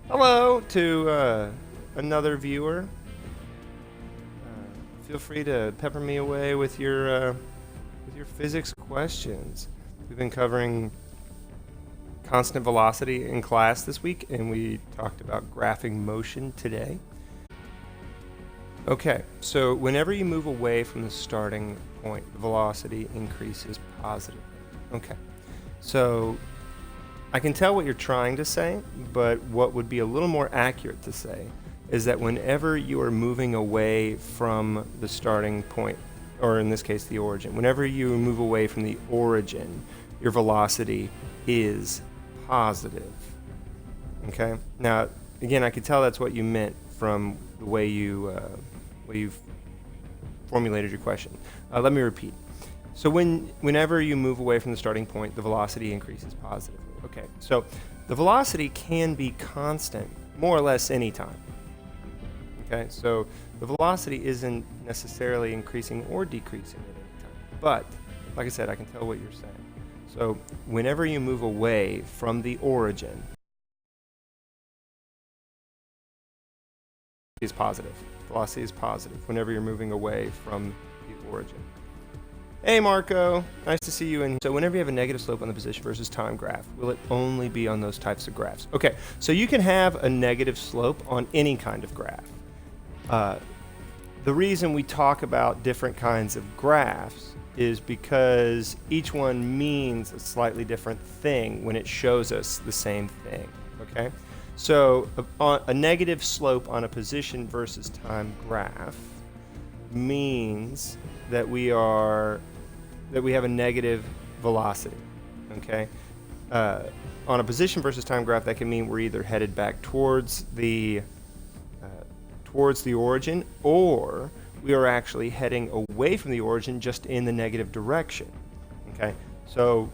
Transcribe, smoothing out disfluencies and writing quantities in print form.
Hello to another viewer. Feel free to pepper me away with your physics questions. We've been covering constant velocity in class this week, and we talked about graphing motion today. Okay, so whenever you move away from the starting point, the velocity increases positively. Okay, so I can tell what you're trying to say, but what would be a little more accurate to say is that whenever you are moving away from the starting point, or in this case the origin, whenever you move away from the origin, your velocity is positive. Okay? Now, again, I could tell that's what you meant from the way you've formulated your question. Let me repeat. So whenever you move away from the starting point, the velocity increases positively. Okay, so the velocity can be constant more or less anytime. Okay, so the velocity isn't necessarily increasing or decreasing at any time. But, like I said, I can tell what you're saying. So whenever you move away from the origin, is positive. Velocity is positive whenever you're moving away from the origin. Hey Marco, nice to see you in. So whenever you have a negative slope on the position versus time graph, will it only be on those types of graphs? Okay, so you can have a negative slope on any kind of graph. The reason we talk about different kinds of graphs is because each one means a slightly different thing when it shows us the same thing, okay? So a negative slope on a position versus time graph means that we have a negative velocity, okay? On a position versus time graph, that can mean we're either headed back towards the origin, or we are actually heading away from the origin just in the negative direction, okay? So